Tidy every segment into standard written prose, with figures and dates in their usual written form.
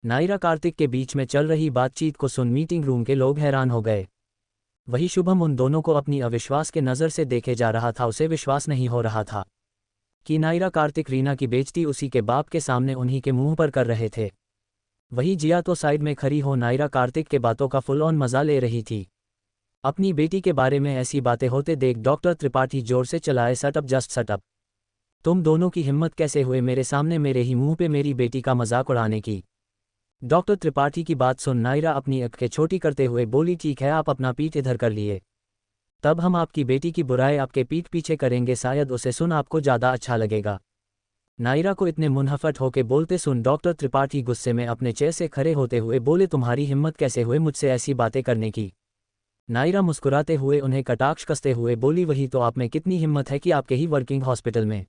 नायरा कार्तिक के बीच में चल रही बातचीत को सुन मीटिंग रूम के लोग हैरान हो गए। वही शुभम उन दोनों को अपनी अविश्वास के नज़र से देखे जा रहा था। उसे विश्वास नहीं हो रहा था कि नायरा कार्तिक रीना की बेइज्जती उसी के बाप के सामने उन्हीं के मुंह पर कर रहे थे। वही जिया तो साइड में खड़ी हो नायरा कार्तिक के बातों का फुल ऑन मजा ले रही थी। अपनी बेटी के बारे में ऐसी बातें होते देख डॉक्टर त्रिपाठी जोर से चलाए, सट अप जस्ट सट अप। तुम दोनों की हिम्मत कैसे हुए मेरे सामने मेरे ही मुंह पे मेरी बेटी का मजाक उड़ाने की। डॉक्टर त्रिपाठी की बात सुन नायरा अपनी आंखें छोटी करते हुए बोली, ठीक है आप अपना पीठ इधर कर लिए, तब हम आपकी बेटी की बुराई आपके पीठ पीछे करेंगे, शायद उसे सुन आपको ज़्यादा अच्छा लगेगा। नायरा को इतने मुनहफट होके बोलते सुन डॉक्टर त्रिपाठी गुस्से में अपने चेयर से खड़े होते हुए बोले, तुम्हारी हिम्मत कैसे हुए मुझसे ऐसी बातें करने की। नायरा मुस्कुराते हुए उन्हें कटाक्ष कसते हुए बोली, वही तो आप में कितनी हिम्मत है कि आपके ही वर्किंग हॉस्पिटल में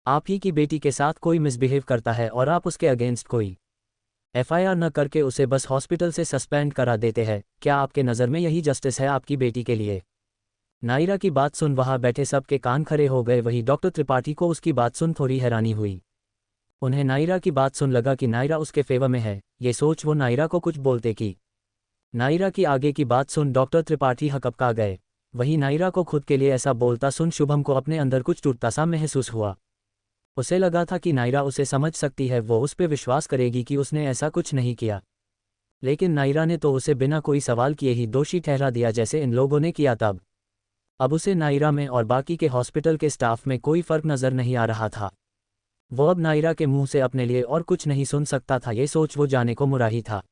आप ही की बेटी के साथ कोई मिसबिहेव करता है और आप उसके अगेंस्ट कोई एफआईआर न करके उसे बस हॉस्पिटल से सस्पेंड करा देते हैं। क्या आपके नज़र में यही जस्टिस है आपकी बेटी के लिए। नायरा की बात सुन वहां बैठे सबके कान खड़े हो गए। वही डॉक्टर त्रिपाठी को उसकी बात सुन थोड़ी हैरानी हुई। उन्हें नायरा की बात सुन लगा कि नायरा उसके फेवर में है। ये सोच वो नायरा को कुछ बोलते कि नायरा की आगे की बात सुन डॉक्टर त्रिपाठी हकबका गए। वही नायरा को खुद के लिए ऐसा बोलता सुन शुभम को अपने अंदर कुछ टूटता सा महसूस हुआ। उसे लगा था कि नायरा उसे समझ सकती है, वो उस पर विश्वास करेगी कि उसने ऐसा कुछ नहीं किया। लेकिन नायरा ने तो उसे बिना कोई सवाल किए ही दोषी ठहरा दिया, जैसे इन लोगों ने किया तब। अब उसे नायरा में और बाकी के हॉस्पिटल के स्टाफ में कोई फर्क नज़र नहीं आ रहा था। वो अब नायरा के मुंह से अपने लिए और कुछ नहीं सुन सकता था। ये सोच वो जाने को मुराही था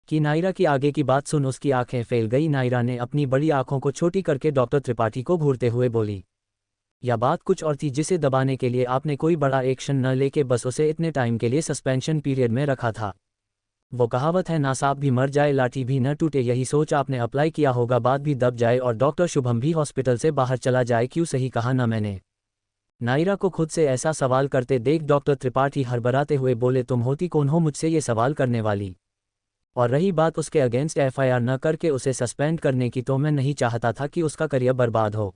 कि नायरा की आगे की बात सुन उसकी आंखें फैल गई। नायरा ने अपनी बड़ी आंखों को छोटी करके डॉक्टर त्रिपाठी को घूरते हुए बोली, यह बात कुछ और थी जिसे दबाने के लिए आपने कोई बड़ा एक्शन न लेके बस उसे इतने टाइम के लिए सस्पेंशन पीरियड में रखा था। वो कहावत है ना, सांप भी मर जाए लाठी भी न टूटे। यही सोच आपने अप्लाई किया होगा, बात भी दब जाए और डॉक्टर शुभम भी हॉस्पिटल से बाहर चला जाए। क्यों सही कहा ना मैंने। नायरा को खुद से ऐसा सवाल करते देख डॉक्टर त्रिपाठी हड़बड़ाते हुए बोले, तुम होती कौन हो मुझसे ये सवाल करने वाली। और रही बात उसके अगेंस्ट एफआईआर न करके उसे सस्पेंड करने की, तो मैं नहीं चाहता था कि उसका करियर बर्बाद हो।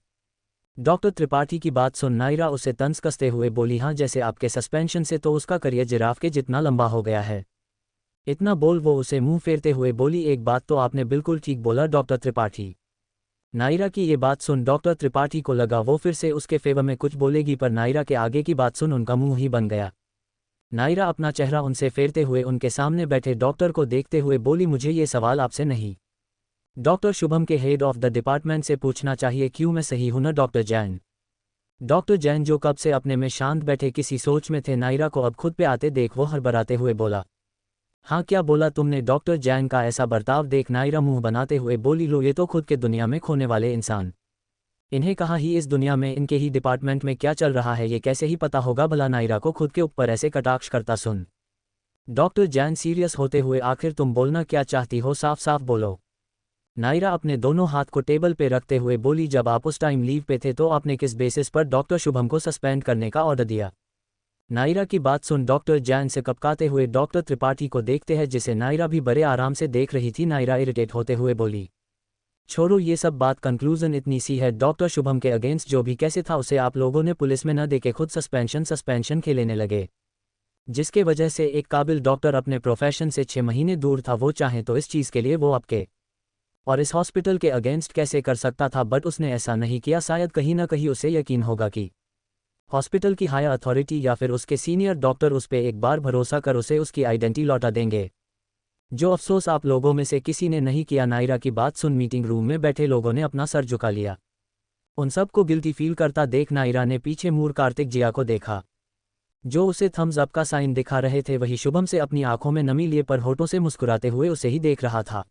डॉक्टर त्रिपाठी की बात सुन नायरा उसे तंज कसते हुए बोली, हाँ जैसे आपके सस्पेंशन से तो उसका करियर जिराफ के जितना लंबा हो गया है। इतना बोल वो उसे मुंह फेरते हुए बोली, एक बात तो आपने बिल्कुल ठीक बोला डॉक्टर त्रिपाठी। नायरा की ये बात सुन डॉक्टर त्रिपाठी को लगा वो फिर से उसके फेवर में कुछ बोलेगी, पर नायरा के आगे की बात सुन उनका मुंह ही बन गया। नायरा अपना चेहरा उनसे फेरते हुए उनके सामने बैठे डॉक्टर को देखते हुए बोली, मुझे ये सवाल आपसे नहीं, डॉक्टर शुभम के हेड ऑफ द डिपार्टमेंट से पूछना चाहिए। क्यों मैं सही हूं ना डॉक्टर जैन। डॉक्टर जैन जो कब से अपने में शांत बैठे किसी सोच में थे, नायरा को अब खुद पे आते देख वो हड़बड़ाते हुए बोला, हाँ क्या बोला तुमने। डॉक्टर जैन का ऐसा बर्ताव देख नायरा मुंह बनाते हुए बोली, लो ये तो खुद के दुनिया में खोने वाले इंसान। इन्हें कहा ही इस दुनिया में इनके ही डिपार्टमेंट में क्या चल रहा है ये कैसे ही पता होगा भला। नायरा को खुद के ऊपर ऐसे कटाक्ष करता सुन डॉक्टर जैन सीरियस होते हुए, आखिर तुम बोलना क्या चाहती हो, साफ साफ बोलो। नायरा अपने दोनों हाथ को टेबल पे रखते हुए बोली, जब आप उस टाइम लीव पे थे तो आपने किस बेसिस पर डॉक्टर शुभम को सस्पेंड करने का ऑर्डर दिया। नायरा की बात सुन डॉक्टर जैन से कपकाते हुए डॉक्टर त्रिपाठी को देखते हैं, जिसे नायरा भी बड़े आराम से देख रही थी। नायरा इरिटेट होते हुए बोली, छोड़ो ये सब बात, कंक्लूजन इतनी सी है, डॉक्टर शुभम के अगेंस्ट जो भी कैसे था उसे आप लोगों ने पुलिस में न देके खुद सस्पेंशन खेलेने लगे, जिसके वजह से एक काबिल डॉक्टर अपने प्रोफेशन से 6 महीने दूर था। वो चाहे तो इस चीज़ के लिए वो आपके और इस हॉस्पिटल के अगेंस्ट कैसे कर सकता था, बट उसने ऐसा नहीं किया। शायद कहीं ना कहीं उसे यकीन होगा कि हॉस्पिटल की हायर अथॉरिटी या फिर उसके सीनियर डॉक्टर उस पर एक बार भरोसा कर उसे उसकी आइडेंटिटी लौटा देंगे, जो अफसोस आप लोगों में से किसी ने नहीं किया। नायरा की बात सुन मीटिंग रूम में बैठे लोगों ने अपना सर झुका लिया। उन सबको गिल्टी फील करता देख नायरा ने पीछे मुड़ कार्तिक जिया को देखा, जो उसे थम्स अप का साइन दिखा रहे थे। वही शुभम से अपनी आंखों में नमी लिए पर होठों से मुस्कुराते हुए उसे ही देख रहा था,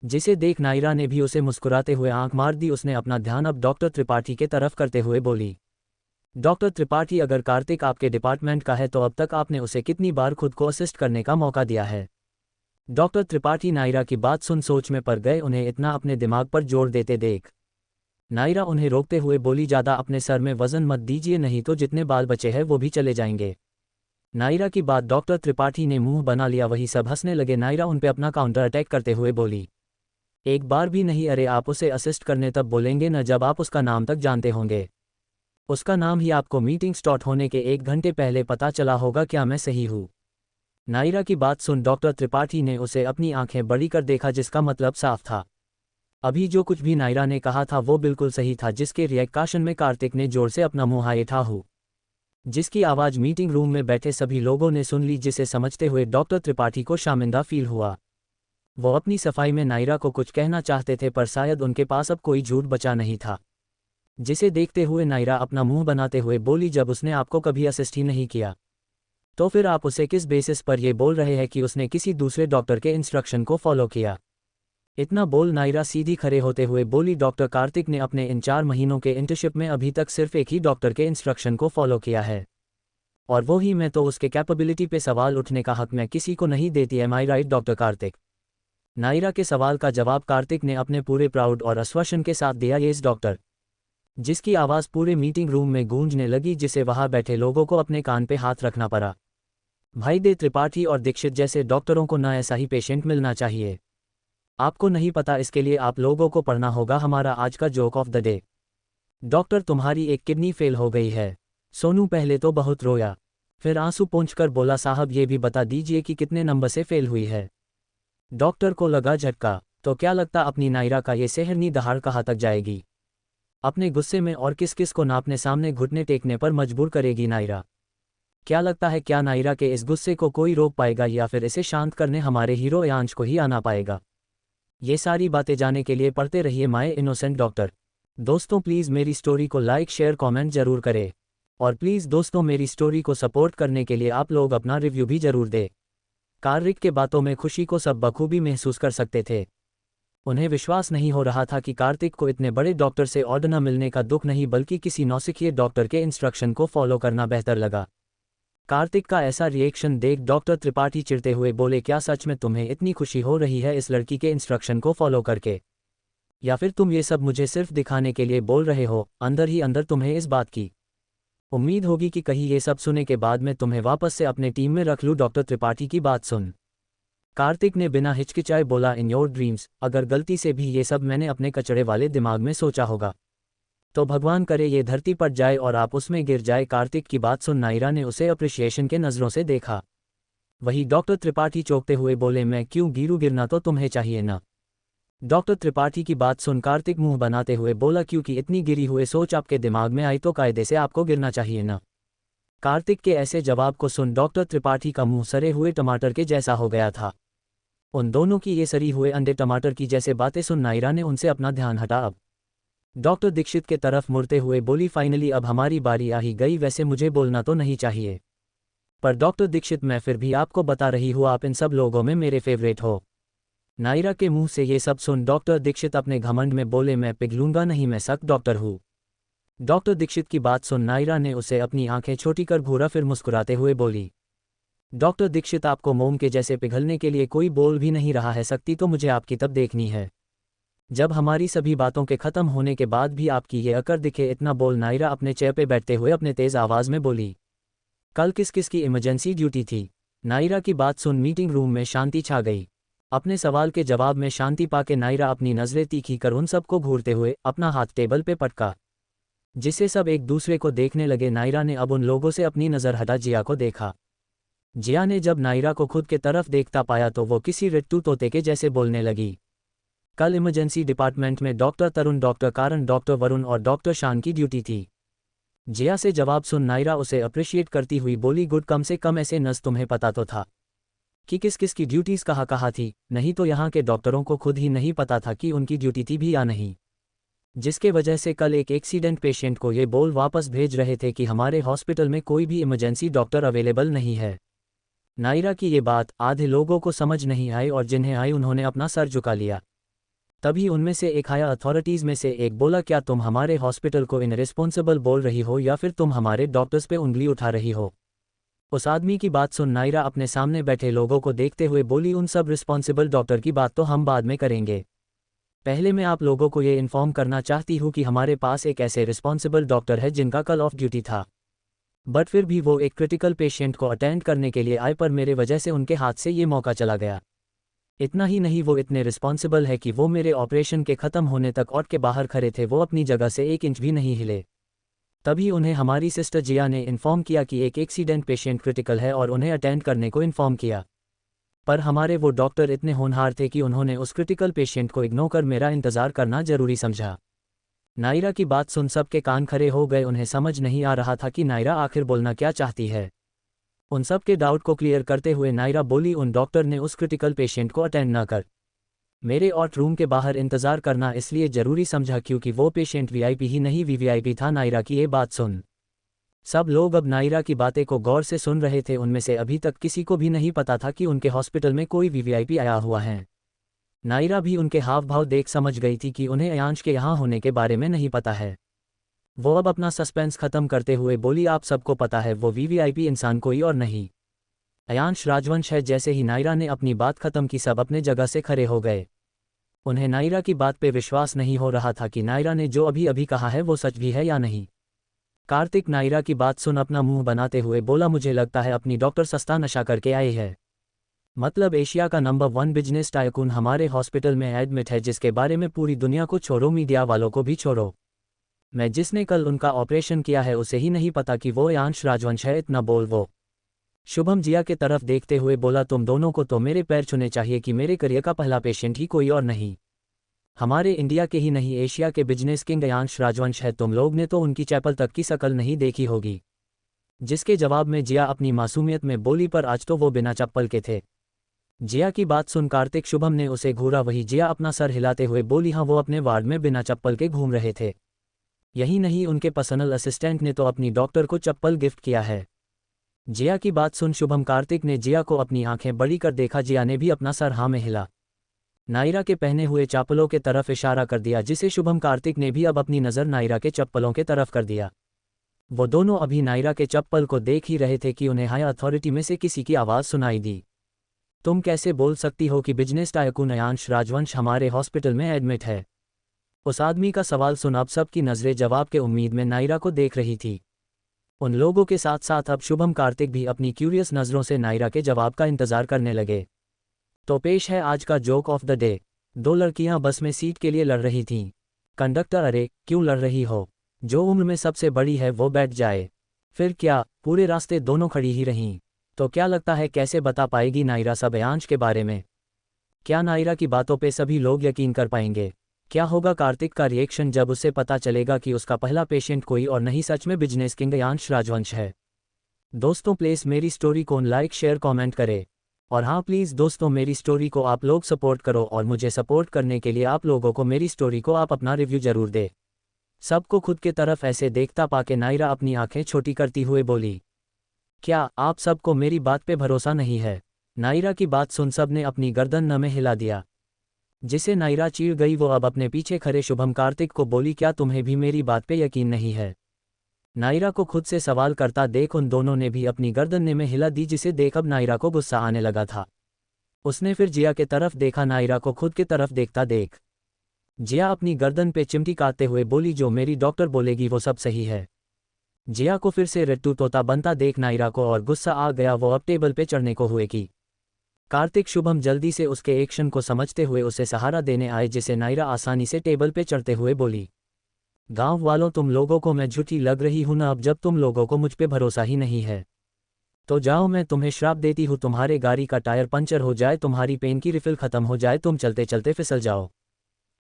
जिसे देख नायरा ने भी उसे मुस्कुराते हुए आंख मार दी। उसने अपना ध्यान अब डॉक्टर त्रिपाठी के तरफ करते हुए बोली, डॉक्टर त्रिपाठी अगर कार्तिक आपके डिपार्टमेंट का है तो अब तक आपने उसे कितनी बार खुद को असिस्ट करने का मौका दिया है। डॉक्टर त्रिपाठी नायरा की बात सुन सोच में पड़ गए। उन्हें इतना अपने दिमाग पर जोर देते देख नायरा उन्हें रोकते हुए बोली, ज़्यादा अपने सर में वजन मत दीजिए, नहीं तो जितने बाल बचे हैं वो भी चले जाएंगे। नायरा की बात डॉक्टर त्रिपाठी ने मुंह बना लिया। वही सब हंसने लगे। नायरा उन पे अपना काउंटर अटैक करते हुए बोली, एक बार भी नहीं, अरे आप उसे असिस्ट करने तब बोलेंगे न जब आप उसका नाम तक जानते होंगे। उसका नाम ही आपको मीटिंग स्टार्ट होने के 1 घंटे पहले पता चला होगा। क्या मैं सही हूँ। नायरा की बात सुन डॉक्टर त्रिपाठी ने उसे अपनी आंखें बड़ी कर देखा, जिसका मतलब साफ था। अभी जो कुछ भी नायरा ने कहा था वो बिल्कुल सही था, जिसके रिएक्शन में कार्तिक ने जोर से अपना मुंह हाय ठाहू, जिसकी आवाज़ मीटिंग रूम में बैठे सभी लोगों ने सुन ली, जिसे समझते हुए डॉक्टर त्रिपाठी को शर्मिंदा फील हुआ। वो अपनी सफाई में नायरा को कुछ कहना चाहते थे, पर शायद उनके पास अब कोई झूठ बचा नहीं था। जिसे देखते हुए नायरा अपना मुंह बनाते हुए बोली, जब उसने आपको कभी असिस्ट ही नहीं किया तो फिर आप उसे किस बेसिस पर यह बोल रहे हैं कि उसने किसी दूसरे डॉक्टर के इंस्ट्रक्शन को फॉलो किया। इतना बोल नायरा सीधी खड़े होते हुए बोली, डॉक्टर कार्तिक ने अपने इन 4 महीनों के इंटर्नशिप में अभी तक सिर्फ एक ही डॉक्टर के इंस्ट्रक्शन को फॉलो किया है, और वो ही मैं, तो उसके कैपेबिलिटी पे सवाल उठने का हक मैं किसी को नहीं देती। एम आई राइट डॉक्टर कार्तिक? नायरा के सवाल का जवाब कार्तिक ने अपने पूरे प्राउड और आश्वासन के साथ दिया, यस डॉक्टर, जिसकी आवाज़ पूरे मीटिंग रूम में गूंजने लगी, जिसे वहां बैठे लोगों को अपने कान पे हाथ रखना पड़ा। भाई दे त्रिपाठी और दीक्षित जैसे डॉक्टरों को ना ऐसा ही पेशेंट मिलना चाहिए। आपको नहीं पता, इसके लिए आप लोगों को पढ़ना होगा हमारा आज का joke of the day. Doctor, तुम्हारी एक किडनी फेल हो गई है। सोनू पहले तो बहुत रोया, फिर आंसू पोंछकर बोला, साहब ये भी बता दीजिए कि कितने नंबर से फेल हुई है। डॉक्टर को लगा झटका, तो क्या लगता अपनी नायरा का ये सेहरनी दहाड़ कहाँ तक जाएगी? अपने गुस्से में और किस किस को ना अपने सामने घुटने टेकने पर मजबूर करेगी नायरा? क्या लगता है, क्या नायरा के इस गुस्से को कोई रोक पाएगा, या फिर इसे शांत करने हमारे हीरो यांश को ही आना पाएगा? ये सारी बातें जानने के लिए पढ़ते रहिए माय इनोसेंट डॉक्टर। दोस्तों प्लीज़ मेरी स्टोरी को लाइक शेयर कमेंट जरूर करें, और प्लीज़ दोस्तों मेरी स्टोरी को सपोर्ट करने के लिए आप लोग अपना रिव्यू भी जरूर दें। कार्तिक के बातों में खुशी को सब बखूबी महसूस कर सकते थे। उन्हें विश्वास नहीं हो रहा था कि कार्तिक को इतने बड़े डॉक्टर से ऑर्डर न मिलने का दुख नहीं, बल्कि किसी नौसिखिए डॉक्टर के इंस्ट्रक्शन को फॉलो करना बेहतर लगा। कार्तिक का ऐसा रिएक्शन देख डॉक्टर त्रिपाठी चिढ़ते हुए बोले, क्या सच में तुम्हें इतनी खुशी हो रही है इस लड़की के इंस्ट्रक्शन को फॉलो करके, या फिर तुम ये सब मुझे सिर्फ दिखाने के लिए बोल रहे हो? अंदर ही अंदर तुम्हें इस बात की उम्मीद होगी कि कहीं ये सब सुनने के बाद मैं तुम्हें वापस से अपने टीम में रख लूँ। डॉक्टर त्रिपाठी की बात सुन कार्तिक ने बिना हिचकिचाए बोला, इन योर ड्रीम्स, अगर गलती से भी ये सब मैंने अपने कचड़े वाले दिमाग में सोचा होगा तो भगवान करे ये धरती पर जाए और आप उसमें गिर जाए। कार्तिक की बात सुन नायरा ने उसे अप्रिशिएशन के नज़रों से देखा। वही डॉक्टर त्रिपाठी चौंकते हुए बोले, मैं क्यों गिरूं, गिरना तो तुम्हें चाहिए ना। डॉक्टर त्रिपाठी की बात सुन कार्तिक मुंह बनाते हुए बोला, क्योंकि इतनी गिरी हुए सोच आपके दिमाग में आई तो कायदे से आपको गिरना चाहिए ना। कार्तिक के ऐसे जवाब को सुन डॉक्टर त्रिपाठी का मुंह सरे हुए टमाटर के जैसा हो गया था। उन दोनों की ये सरी हुए अंडे टमाटर की जैसे बातें सुन नायरा ने उनसे अपना ध्यान हटा अब डॉक्टर दीक्षित के तरफ मुड़ते हुए बोली, फाइनली अब हमारी बारी आ ही गई। वैसे मुझे बोलना तो नहीं चाहिए, पर डॉक्टर दीक्षित मैं फिर भी आपको बता रही हूँ, आप इन सब लोगों में मेरे फेवरेट हो। नायरा के मुंह से ये सब सुन डॉक्टर दीक्षित अपने घमंड में बोले, मैं पिघलूंगा नहीं, मैं सख्त डॉक्टर हूँ। डॉक्टर दीक्षित की बात सुन नायरा ने उसे अपनी आंखें छोटी कर घूरा, फिर मुस्कुराते हुए बोली, डॉक्टर दीक्षित आपको मोम के जैसे पिघलने के लिए कोई बोल भी नहीं रहा है, सकती तो मुझे आपकी तब देखनी है जब हमारी सभी बातों के खत्म होने के बाद भी आपकी ये अकड़ दिखे। इतना बोल नायरा अपने चेयर पे बैठते हुए अपने तेज आवाज में बोली, कल किस किस की इमरजेंसी ड्यूटी थी? नायरा की बात सुन मीटिंग रूम में शांति छा गई। अपने सवाल के जवाब में शांति पाके नायरा अपनी नजरें तीखी कर उन सबको घूरते हुए अपना हाथ टेबल पे पटका, जिससे सब एक दूसरे को देखने लगे। नायरा ने अब उन लोगों से अपनी नजर हटा जिया को देखा। जिया ने जब नायरा को खुद के तरफ देखता पाया तो वो किसी रिट्टू तोते के जैसे बोलने लगी, कल इमरजेंसी डिपार्टमेंट में डॉक्टर तरुण, डॉक्टर कारण, डॉक्टर वरुण और डॉक्टर शान की ड्यूटी थी। जिया से जवाब सुन नायरा उसे अप्रिशिएट करती हुई बोली, गुड, कम से कम ऐसे नस तुम्हें पता तो था कि किस किस की ड्यूटीज़ कहाँ थी, नहीं तो यहाँ के डॉक्टरों को खुद ही नहीं पता था कि उनकी ड्यूटी थी भी या नहीं, जिसके वजह से कल एक एक्सीडेंट पेशेंट को ये बोल वापस भेज रहे थे कि हमारे हॉस्पिटल में कोई भी इमरजेंसी डॉक्टर अवेलेबल नहीं है। नायरा की ये बात आधे लोगों को समझ नहीं आई, और जिन्हें आई उन्होंने अपना सर झुका लिया। तभी उनमें से एक हायर अथॉरिटीज़ में से एक बोला, क्या तुम हमारे हॉस्पिटल को इनरिस्पॉन्सिबल बोल रही हो, या फिर तुम हमारे डॉक्टर्स पे उंगली उठा रही हो? उस आदमी की बात सुन नायरा अपने सामने बैठे लोगों को देखते हुए बोली, उन सब रिस्पॉन्सिबल डॉक्टर की बात तो हम बाद में करेंगे, पहले मैं आप लोगों को ये इन्फॉर्म करना चाहती हूँ कि हमारे पास एक ऐसे रिस्पॉन्सिबल डॉक्टर है जिनका कल ऑफ ड्यूटी था, बट फिर भी वो एक क्रिटिकल पेशेंट को अटेंड करने के लिए आए, पर मेरे वजह से उनके हाथ से ये मौका चला गया। इतना ही नहीं, वो इतने रिस्पॉन्सिबल है कि वो मेरे ऑपरेशन के ख़त्म होने तक ऑट के बाहर खड़े थे, वो अपनी जगह से 1 इंच भी नहीं हिले। तभी उन्हें हमारी सिस्टर जिया ने इन्फॉर्म किया कि एक एक्सीडेंट पेशेंट क्रिटिकल है और उन्हें अटेंड करने को इन्फॉर्म किया। पर हमारे वो डॉक्टर इतने होनहार थे कि उन्होंने उस क्रिटिकल पेशेंट को इग्नोर कर मेरा इंतज़ार करना जरूरी समझा। नायरा की बात सुन सबके कान खड़े हो गए। उन्हें समझ नहीं आ रहा था कि नायरा आखिर बोलना क्या चाहती है। उन सब के डाउट को क्लियर करते हुए नायरा बोली, उन डॉक्टर ने उस क्रिटिकल पेशेंट को अटेंड ना कर मेरे और रूम के बाहर इंतज़ार करना इसलिए ज़रूरी समझा क्योंकि वो पेशेंट वीआईपी ही नहीं वीवीआईपी था। नायरा की ये बात सुन सब लोग अब नायरा की बातें को गौर से सुन रहे थे। उनमें से अभी तक किसी को भी नहीं पता था कि उनके हॉस्पिटल में कोई वीवीआईपी आया हुआ है। नायरा भी उनके हाव भाव देख समझ गई थी कि उन्हें अयांश के यहाँ होने के बारे में नहीं पता है। वो अब अपना सस्पेंस खत्म करते हुए बोली, आप सबको पता है वो वीवीआईपी इंसान कोई और नहीं अयांश राजवंश है। जैसे ही नायरा ने अपनी बात खत्म की सब अपने जगह से खड़े हो गए। उन्हें नायरा की बात पे विश्वास नहीं हो रहा था कि नायरा ने जो अभी अभी कहा है वो सच भी है या नहीं। कार्तिक नायरा की बात सुन अपना मुंह बनाते हुए बोला, मुझे लगता है अपनी डॉक्टर सस्ता नशा करके आए है। मतलब एशिया का नंबर 1 बिजनेस टाइकून हमारे हॉस्पिटल में एडमिट है, जिसके बारे में पूरी दुनिया को छोड़ो, मीडिया वालों को भी छोड़ो, मैं जिसने कल उनका ऑपरेशन किया है उसे ही नहीं पता कि वो अयांश राजवंश है। इतना बोल वो शुभम जिया के तरफ देखते हुए बोला, तुम दोनों को तो मेरे पैर छूने चाहिए कि मेरे करियर का पहला पेशेंट ही कोई और नहीं, हमारे इंडिया के ही नहीं एशिया के बिजनेस किंग अयांश राजवंश है। तुम लोग ने तो उनकी चैपल तक की शक्ल नहीं देखी होगी। जिसके जवाब में जिया अपनी मासूमियत में बोली, पर आज तो वो बिना चप्पल के थे। जिया की बात सुन कार्तिक शुभम ने उसे घूरा। वही जिया अपना सर हिलाते हुए बोली, हाँ वो अपने वार्ड में बिना चप्पल के घूम रहे थे। यही नहीं, उनके पर्सनल असिस्टेंट ने तो अपनी डॉक्टर को चप्पल गिफ्ट किया है। जिया की बात सुन शुभम कार्तिक ने जिया को अपनी आंखें बड़ी कर देखा। जिया ने भी अपना सर हाँ में हिला नायरा के पहने हुए चप्पलों के तरफ इशारा कर दिया, जिसे शुभम कार्तिक ने भी अब अपनी नज़र नायरा के चप्पलों के तरफ कर दिया। वो दोनों अभी नायरा के चप्पल को देख ही रहे थे कि उन्हें हाई अथॉरिटी में से किसी की आवाज़ सुनाई दी, तुम कैसे बोल सकती हो कि बिजनेस टाइकून अयांश राजवंश हमारे हॉस्पिटल में एडमिट है। उस आदमी का सवाल सुन अब सबकी नज़रें जवाब के उम्मीद में नायरा को देख रही थी। उन लोगों के साथ साथ अब शुभम कार्तिक भी अपनी क्यूरियस नज़रों से नायरा के जवाब का इंतज़ार करने लगे। तो पेश है आज का जोक ऑफ द डे। 2 लड़कियां बस में सीट के लिए लड़ रही थीं। कंडक्टर, अरे क्यों लड़ रही हो, जो उम्र में सबसे बड़ी है वो बैठ जाए। फिर क्या, पूरे रास्ते दोनों खड़ी ही रहीं। तो क्या लगता है कैसे बता पाएगी नायरा सब अयांश के बारे में? क्या नायरा की बातों पे सभी लोग यकीन कर पाएंगे? क्या होगा कार्तिक का रिएक्शन जब उसे पता चलेगा कि उसका पहला पेशेंट कोई और नहीं सच में बिजनेस किंग अयांश राजवंश है? दोस्तों प्लीज़ मेरी स्टोरी को लाइक शेयर कमेंट करें। और हाँ प्लीज़ दोस्तों, मेरी स्टोरी को आप लोग सपोर्ट करो और मुझे सपोर्ट करने के लिए आप लोगों को मेरी स्टोरी को आप अपना रिव्यू जरूर दे। सबको खुद के तरफ ऐसे देखता पाके नायरा अपनी आंखें छोटी करती हुए बोली, क्या आप सबको मेरी बात पे भरोसा नहीं है? नायरा की बात सुन सब ने अपनी गर्दन न में हिला दिया। जिसे नायरा चीड़ गई वो अब अपने पीछे खड़े शुभम कार्तिक को बोली, क्या तुम्हें भी मेरी बात पे यकीन नहीं है? नायरा को खुद से सवाल करता देख उन दोनों ने भी अपनी गर्दन ने में हिला दी, जिसे देख अब नायरा को गुस्सा आने लगा था। उसने फिर जिया के तरफ देखा, नायरा को खुद की तरफ देखता देख जिया अपनी गर्दन पे चिमटी काटते हुए बोली, जो मेरी डॉक्टर बोलेगी वो सब सही है। जिया को फिर से रट्टू तोता बनता देख नायरा को और गुस्सा आ गया। वो अब टेबल पे चढ़ने को हुए कि कार्तिक शुभम जल्दी से उसके एक्शन को समझते हुए उसे सहारा देने आए, जिसे नायरा आसानी से टेबल पे चढ़ते हुए बोली, गांव वालों तुम लोगों को मैं झूठी लग रही हूं ना? अब जब तुम लोगों को मुझ पे भरोसा ही नहीं है तो जाओ, मैं तुम्हें श्राप देती हूँ, तुम्हारे गाड़ी का टायर पंचर हो जाए, तुम्हारी पेन की रिफिल खत्म हो जाए, तुम चलते चलते फिसल जाओ।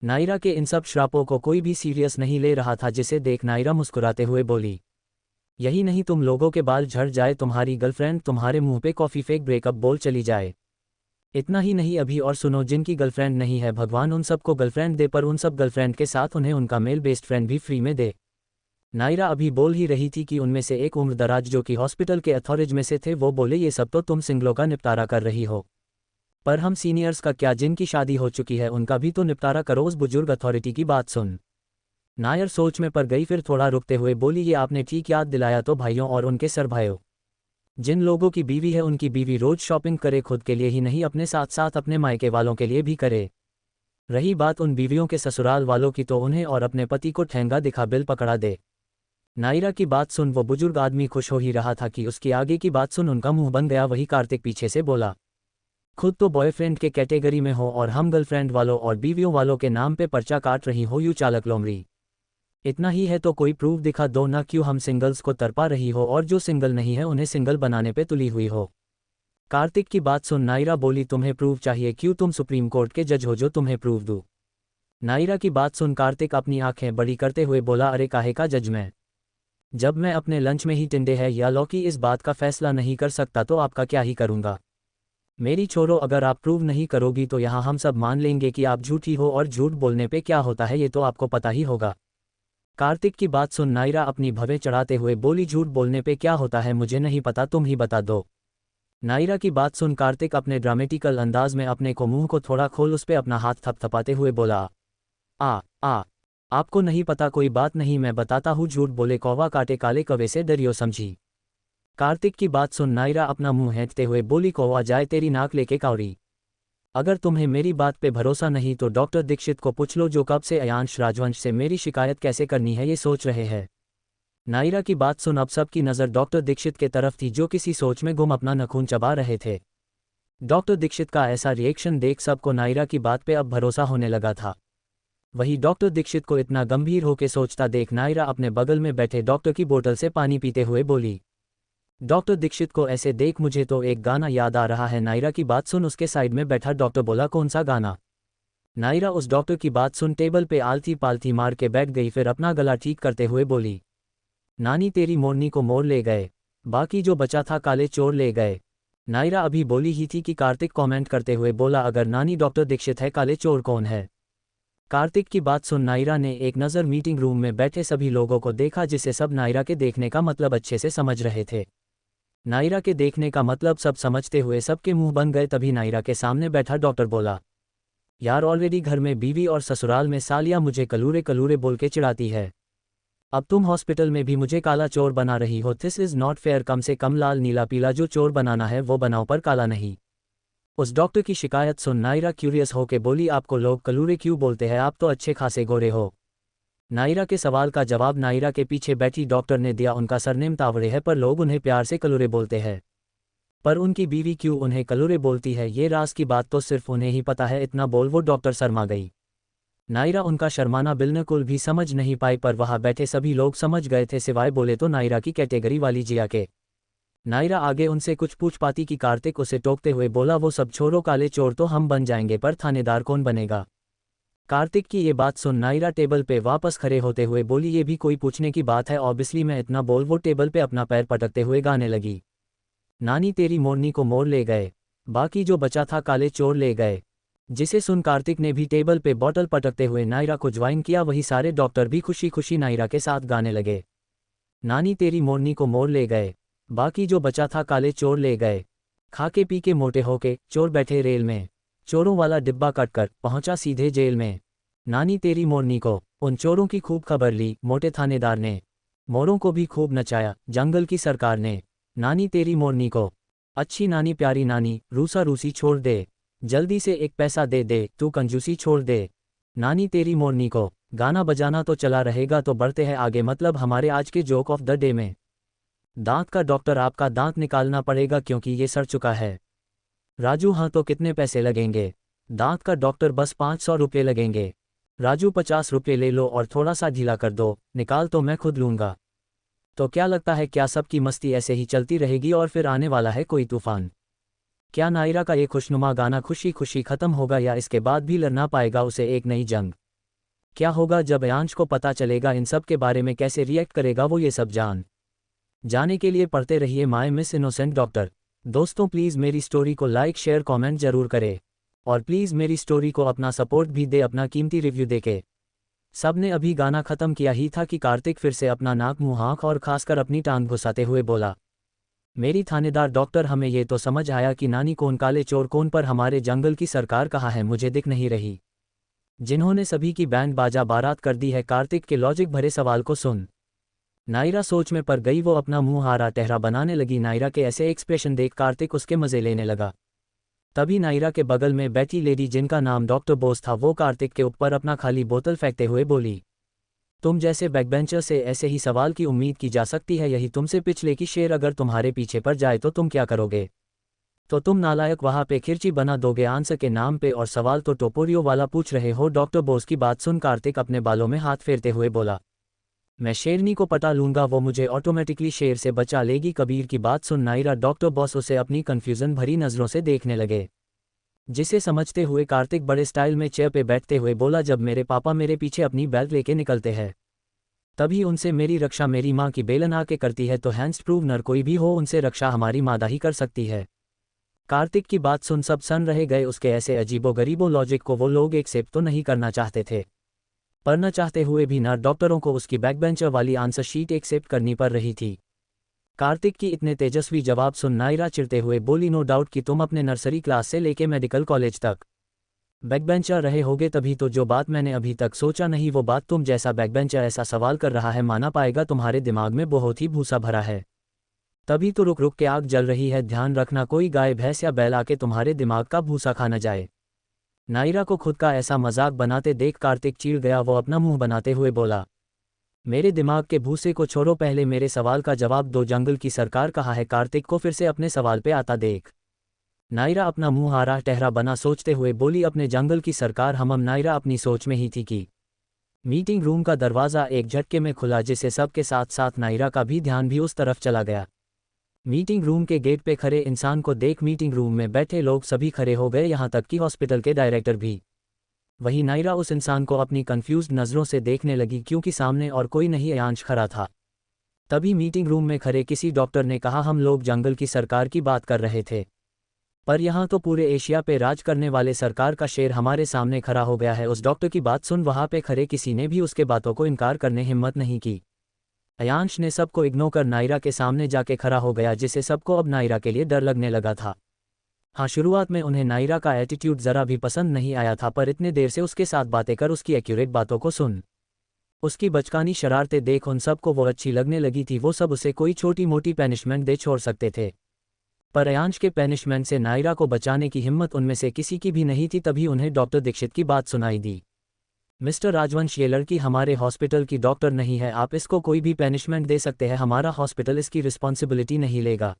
नायरा के इन सब श्रापों को कोई भी सीरियस नहीं ले रहा था, जिसे देख नायरा मुस्कुराते हुए बोली, यही नहीं तुम लोगों के बाल झड़ जाए, तुम्हारी गर्लफ्रेंड तुम्हारे मुंह पे कॉफ़ी फेंक ब्रेकअप बोल चली जाए। इतना ही नहीं, अभी और सुनो, जिनकी गर्लफ्रेंड नहीं है भगवान उन सबको गर्लफ्रेंड दे, पर उन सब गर्लफ्रेंड के साथ उन्हें उनका मेल बेस्ट फ्रेंड भी फ्री में दे। नायरा अभी बोल ही रही थी कि उनमें से एक उम्र दराज जो कि हॉस्पिटल के अथॉरिटी में से थे वो बोले, ये सब तो तुम सिंगलों का निपटारा कर रही हो, पर हम सीनियर्स का क्या, जिनकी शादी हो चुकी है उनका भी तो निपटारा करो। उस बुजुर्ग अथॉरिटी की बात सुन नायर सोच में पड़ गई, फिर थोड़ा रुकते हुए बोली, ये आपने ठीक याद दिलाया, तो भाइयों और उनके सर भाइयों, जिन लोगों की बीवी है उनकी बीवी रोज शॉपिंग करे, खुद के लिए ही नहीं अपने साथ साथ अपने मायके वालों के लिए भी करे। रही बात उन बीवियों के ससुराल वालों की, तो उन्हें और अपने पति को ठेंगा दिखा बिल पकड़ा दे। नायरा की बात सुन वो बुजुर्ग आदमी खुश हो ही रहा था कि उसकी आगे की बात सुन उनका मुंह बन गया। वही कार्तिक पीछे से बोला, खुद तो बॉयफ्रेंड के कैटेगरी में हो और हम गर्लफ्रेंड वालों और बीवियों वालों के नाम पे पर्चा काट रही हो, यू चालक लोमड़ी। इतना ही है तो कोई प्रूफ दिखा दो ना, क्यों हम सिंगल्स को तरपा रही हो और जो सिंगल नहीं है उन्हें सिंगल बनाने पे तुली हुई हो। कार्तिक की बात सुन नायरा बोली, तुम्हें प्रूफ चाहिए? क्यों, तुम सुप्रीम कोर्ट के जज हो, जो तुम्हें प्रूफ दूं? नायरा की बात सुन कार्तिक अपनी आंखें बड़ी करते हुए बोला, अरे काहे का जज मैं? जब मैं अपने लंच में ही टिंडे है या लौकी इस बात का फैसला नहीं कर सकता तो आपका क्या ही करूंगा। मेरी छोरो, अगर आप प्रूव नहीं करोगी तो यहाँ हम सब मान लेंगे कि आप झूठी हो, और झूठ बोलने पे क्या होता है ये तो आपको पता ही होगा। कार्तिक की बात सुन नायरा अपनी भवें चढ़ाते हुए बोली, झूठ बोलने पे क्या होता है मुझे नहीं पता, तुम ही बता दो। नायरा की बात सुन कार्तिक अपने ड्रामेटिकल अंदाज में अपने को मुंह को थोड़ा खोल उस पे अपना हाथ थपथपाते हुए बोला, आ आपको नहीं पता, कोई बात नहीं मैं बताता हूँ, झूठ बोले कौवा काटे काले कौवे से डरियो समझी। कार्तिक की बात सुन नायरा अपना मुंह हेंचते हुए बोली, कौवा जाए तेरी नाक लेके कावड़ी। अगर तुम्हें मेरी बात पे भरोसा नहीं तो डॉक्टर दीक्षित को पूछ लो, जो कब से अयांश राजवंश से मेरी शिकायत कैसे करनी है ये सोच रहे हैं। नायरा की बात सुन अब सबकी नज़र डॉक्टर दीक्षित के तरफ थी, जो किसी सोच में गुम अपना नखून चबा रहे थे। डॉक्टर दीक्षित का ऐसा रिएक्शन देख सबको नायरा की बात पे अब भरोसा होने लगा था। वही डॉक्टर दीक्षित को इतना गंभीर होकर सोचता देख नायरा अपने बगल में बैठे डॉक्टर की बोतल से पानी पीते हुए बोली। डॉक्टर दीक्षित को ऐसे देख मुझे तो एक गाना याद आ रहा है। नायरा की बात सुन उसके साइड में बैठा डॉक्टर बोला, कौन सा गाना? नायरा उस डॉक्टर की बात सुन टेबल पे आलती पालती मार के बैठ गई, फिर अपना गला ठीक करते हुए बोली, नानी तेरी मोरनी को मोर ले गए, बाकी जो बचा था काले चोर ले गए। नायरा अभी बोली ही थी कि कार्तिक कमेंट करते हुए बोला, अगर नानी डॉक्टर दीक्षित है काले चोर कौन है? कार्तिक की बात सुन नायरा ने एक नज़र मीटिंग रूम में बैठे सभी लोगों को देखा, जिसे सब नायरा के देखने का मतलब अच्छे से समझ रहे थे। नायरा के देखने का मतलब सब समझते हुए सबके मुंह बन गए। तभी नायरा के सामने बैठा डॉक्टर बोला, यार ऑलरेडी घर में बीवी और ससुराल में सालिया मुझे कलूरे कलूरे बोल के चिढ़ाती है, अब तुम हॉस्पिटल में भी मुझे काला चोर बना रही हो। दिस इज़ नॉट फेयर, कम से कम लाल नीला पीला जो चोर बनाना है वो बनाओ, पर काला नहीं। उस डॉक्टर की शिकायत सुन नायरा क्यूरियस होके बोली, आपको लोग कलूरे क्यों बोलते हैं, आप तो अच्छे खासे गोरे हो। नायरा के सवाल का जवाब नायरा के पीछे बैठी डॉक्टर ने दिया, उनका सरनेम तावड़े है पर लोग उन्हें प्यार से कलूरे बोलते हैं। पर उनकी बीवी क्यों उन्हें कलूरे बोलती है ये राज की बात तो सिर्फ उन्हें ही पता है। इतना बोल वो डॉक्टर शर्मा गई। नायरा उनका शर्माना बिल्कुल भी समझ नहीं पाई, पर वहां बैठे सभी लोग समझ गए थे, सिवाय बोले तो नायरा की कैटेगरी वाली जिया के। नायरा आगे उनसे कुछ पूछ पाती कि कार्तिक उसे टोकते हुए बोला, वो सब छोड़ो, काले चोर तो हम बन जाएंगे पर थानेदार कौन बनेगा? कार्तिक की ये बात सुन नायरा टेबल पे वापस खड़े होते हुए बोली, ये भी कोई पूछने की बात है, ऑब्वियसली मैं इतना बोल वो टेबल पे अपना पैर पटकते हुए गाने लगी, नानी तेरी मोरनी को मोर ले गए, बाकी जो बचा था काले चोर ले गए। जिसे सुन कार्तिक ने भी टेबल पे बॉटल पटकते हुए नायरा को ज्वाइन किया। वही सारे डॉक्टर भी खुशी खुशी नायरा के साथ गाने लगे, नानी तेरी मोरनी को मोर ले गए, बाकी जो बचा था काले चोर ले गए। खाके पी के मोटे होके चोर बैठे रेल में, चोरों वाला डिब्बा कटकर पहुंचा सीधे जेल में। नानी तेरी मोरनी को, उन चोरों की खूब खबर ली मोटे थानेदार ने, मोरों को भी खूब नचाया जंगल की सरकार ने। नानी तेरी मोरनी को, अच्छी नानी प्यारी नानी, रूसा रूसी छोड़ दे, जल्दी से एक पैसा दे दे, तू कंजूसी छोड़ दे। नानी तेरी मोरनी को, गाना बजाना तो चला रहेगा तो बढ़ते हैं आगे, मतलब हमारे आज के जोक ऑफ द डे में। दांत का डॉक्टर, आपका दांत निकालना पड़ेगा क्योंकि ये सड़ चुका है। राजू, हाँ तो कितने पैसे लगेंगे? दांत का डॉक्टर, बस 500 रुपये लगेंगे। राजू, 50 रुपये ले लो और थोड़ा सा ढीला कर दो, निकाल तो मैं खुद लूँगा। तो क्या लगता है, क्या सबकी मस्ती ऐसे ही चलती रहेगी और फिर आने वाला है कोई तूफान? क्या नायरा का ये खुशनुमा गाना खुशी खुशी खत्म होगा या इसके बाद भी लड़ना पाएगा उसे एक नई जंग? क्या होगा जब अयांश को पता चलेगा इन सब के बारे में, कैसे रिएक्ट करेगा वो, ये सब जाने के लिए पढ़ते रहिए माय मिस इनोसेंट डॉक्टर। दोस्तों प्लीज़ मेरी स्टोरी को लाइक शेयर कमेंट जरूर करें, और प्लीज़ मेरी स्टोरी को अपना सपोर्ट भी दे अपना कीमती रिव्यू देके। सब ने अभी गाना ख़त्म किया ही था कि कार्तिक फिर से अपना नाक मुँह आँख और खासकर अपनी टांग घुसाते हुए बोला, मेरी थानेदार डॉक्टर, हमें ये तो समझ आया कि नानी कौन काले चोर कौन, पर हमारे जंगल की सरकार कहाँ है, मुझे दिख नहीं रही, जिन्होंने सभी की बैंड बाजा बारात कर दी है। कार्तिक के लॉजिक भरे सवाल को सुन नायरा सोच में पड़ गई, वो अपना मुंह हारा टहरा बनाने लगी। नायरा के ऐसे एक्सप्रेशन देख कार्तिक उसके मज़े लेने लगा। तभी नायरा के बगल में बैठी लेडी, जिनका नाम डॉक्टर बोस था, वो कार्तिक के ऊपर अपना खाली बोतल फेंकते हुए बोली, तुम जैसे बैकबेंचर से ऐसे ही सवाल की उम्मीद की जा सकती है, यही तुमसे पिछले की शेर अगर तुम्हारे पीछे पड़ जाए तो तुम क्या करोगे? तो तुम नालायक वहाँ पे खिरची बना दोगे आंसर के नाम पे, और सवाल तो टोपोरियो वाला पूछ रहे हो। डॉक्टर बोस की बात सुन कार्तिक अपने बालों में हाथ फेरते हुए बोला, मैं शेरनी को पटा लूंगा, वो मुझे ऑटोमेटिकली शेर से बचा लेगी। कबीर की बात सुन नायरा डॉक्टर बॉस उसे अपनी कन्फ्यूजन भरी नज़रों से देखने लगे, जिसे समझते हुए कार्तिक बड़े स्टाइल में चेयर पे बैठते हुए बोला, जब मेरे पापा मेरे पीछे अपनी बेल्ट लेके निकलते हैं तभी उनसे मेरी रक्षा मेरी माँ की बेलन आके करती है, तो हैंड्स प्रूव नर कोई भी हो उनसे रक्षा हमारी मादा ही कर सकती है। कार्तिक की बात सुन सब सन रह गए, उसके ऐसे अजीबोगरीबों लॉजिक को वो लोग एक्सेप्ट तो नहीं करना चाहते थे, पर न चाहते हुए भी नर डॉक्टरों को उसकी बैकबेंचर वाली आंसर शीट एक्सेप्ट करनी पड़ रही थी। कार्तिक की इतने तेजस्वी जवाब सुन नायरा चिढ़ते हुए बोली, नो डाउट कि तुम अपने नर्सरी क्लास से लेके मेडिकल कॉलेज तक बैकबेंचर रहे होगे, तभी तो जो बात मैंने अभी तक सोचा नहीं वो बात तुम जैसा बैकबेंचर ऐसा सवाल कर रहा है माना पाएगा। तुम्हारे दिमाग में बहुत ही भूसा भरा है, तभी तो रुक रुक के आग जल रही है। ध्यान रखना कोई गाय भैंस या बैल आके तुम्हारे दिमाग का भूसा खा न जाए। नायरा को खुद का ऐसा मजाक बनाते देख कार्तिक चिढ़ गया, वो अपना मुंह बनाते हुए बोला, मेरे दिमाग के भूसे को छोड़ो, पहले मेरे सवाल का जवाब दो। जंगल की सरकार कहाँ है? कार्तिक को फिर से अपने सवाल पे आता देख नायरा अपना मुंह आरा टहरा बना सोचते हुए बोली, अपने जंगल की सरकार हम नायरा अपनी सोच में ही थी कि मीटिंग रूम का दरवाज़ा एक झटके में खुला, जिससे सबके साथ साथ नायरा का भी ध्यान भी उस तरफ चला गया। मीटिंग रूम के गेट पे खड़े इंसान को देख मीटिंग रूम में बैठे लोग सभी खड़े हो गए, यहाँ तक कि हॉस्पिटल के डायरेक्टर भी। वही नायरा उस इंसान को अपनी कंफ्यूज्ड नज़रों से देखने लगी, क्योंकि सामने और कोई नहीं अयांश खड़ा था। तभी मीटिंग रूम में खड़े किसी डॉक्टर ने कहा, हम लोग जंगल की सरकार की बात कर रहे थे, पर यहाँ तो पूरे एशिया पे राज करने वाले सरकार का शेर हमारे सामने खड़ा हो गया है। उस डॉक्टर की बात सुन वहाँ पे खड़े किसी ने भी उसके बातों को इनकार करने हिम्मत नहीं की। अयांश ने सबको इग्नोर कर नायरा के सामने जाके खड़ा हो गया, जिससे सबको अब नायरा के लिए डर लगने लगा था। हाँ, शुरुआत में उन्हें नायरा का एटीट्यूड ज़रा भी पसंद नहीं आया था, पर इतने देर से उसके साथ बातें कर उसकी एक्यूरेट बातों को सुन उसकी बचकानी शरारतें देख उन सबको वो अच्छी लगने लगी थी। वो सब उसे कोई छोटी मोटी पैनिशमेंट दे छोड़ सकते थे, पर अयांश के पैनिशमेंट से नायरा को बचाने की हिम्मत उनमें से किसी की भी नहीं थी। तभी उन्हें डॉक्टर दीक्षित की बात सुनाई दी, मिस्टर राजवंश, ये लड़की हमारे हॉस्पिटल की डॉक्टर नहीं है, आप इसको कोई भी पैनिशमेंट दे सकते हैं, हमारा हॉस्पिटल इसकी रिस्पॉन्सिबिलिटी नहीं लेगा।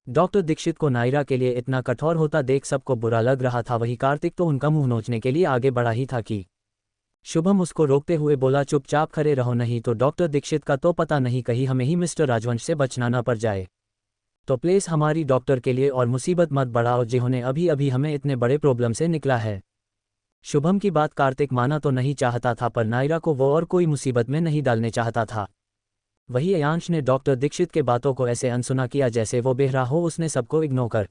डॉक्टर दीक्षित को नायरा के लिए इतना कठोर होता देख सबको बुरा लग रहा था। वही कार्तिक तो उनका मुंह नोचने के लिए आगे बढ़ा ही था कि शुभम उसको रोकते हुए बोला, चुपचाप खड़े रहो, नहीं तो डॉक्टर दीक्षित का तो पता नहीं कहीं हमें ही मिस्टर राजवंश से बचना न पड़ जाए। तो प्लीज़ हमारी डॉक्टर के लिए और मुसीबत मत बढ़ाओ, जिन्होंने अभी अभी हमें इतने बड़े प्रॉब्लम से निकला है। शुभम की बात कार्तिक माना तो नहीं चाहता था, पर नायरा को वो और कोई मुसीबत में नहीं डालने चाहता था। वही अयांश ने डॉक्टर दीक्षित के बातों को ऐसे अनसुना किया जैसे वो बेहरा हो। उसने सबको इग्नोर कर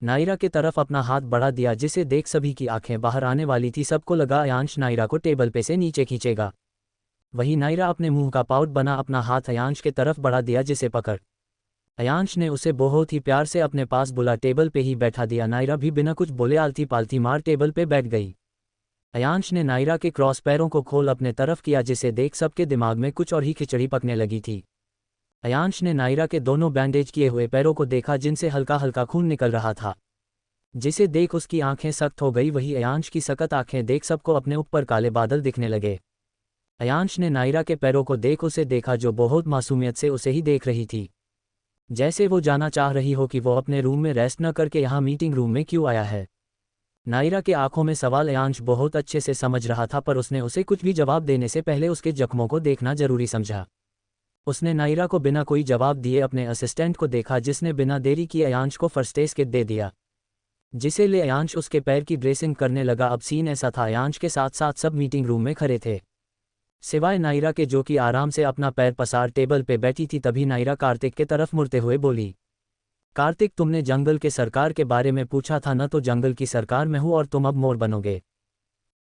नायरा के तरफ अपना हाथ बढ़ा दिया, जिसे देख सभी की आंखें बाहर आने वाली थी। सबको लगा अयांश नायरा को टेबल पे से नीचे खींचेगा। वही नायरा अपने मुंह का पाउट बना अपना हाथ अयांश के तरफ बढ़ा दिया, जिसे पकड़ अयांश ने उसे बहुत ही प्यार से अपने पास बुला टेबल पे ही बैठा दिया। नायरा भी बिना कुछ बोले आलती पालती मार टेबल पे बैठ गई। अयांश ने नायरा के क्रॉस पैरों को खोल अपने तरफ किया, जिसे देख सबके दिमाग में कुछ और ही खिचड़ी पकने लगी थी। अयांश ने नायरा के दोनों बैंडेज किए हुए पैरों को देखा, जिनसे हल्का हल्का खून निकल रहा था, जिसे देख उसकी आंखें सख्त हो गई। वही अयांश की सख्त आंखें देख सबको अपने ऊपर काले बादल दिखने लगे। अयांश ने नायरा के पैरों को देख उसे देखा, जो बहुत मासूमियत से उसे ही देख रही थी, जैसे वो जानना चाह रही हो कि वो अपने रूम में रेस्ट न करके यहाँ मीटिंग रूम में क्यों आया है। नायरा के आंखों में सवाल अयांश बहुत अच्छे से समझ रहा था, पर उसने उसे कुछ भी जवाब देने से पहले उसके जख्मों को देखना जरूरी समझा। उसने नायरा को बिना कोई जवाब दिए अपने असिस्टेंट को देखा, जिसने बिना देरी किए अयांश को फर्स्ट एड किट दे दिया, जिसे ले अयांश उसके पैर की ड्रेसिंग करने लगा। अब सीन ऐसा था, अयांश के साथ साथ सब मीटिंग रूम में खड़े थे, सिवाय नायरा के, जो कि आराम से अपना पैर पसार टेबल पे बैठी थी। तभी नायरा कार्तिक के तरफ मुड़ते हुए बोली, कार्तिक, तुमने जंगल के सरकार के बारे में पूछा था न, तो जंगल की सरकार में हूँ और तुम अब मोर बनोगे,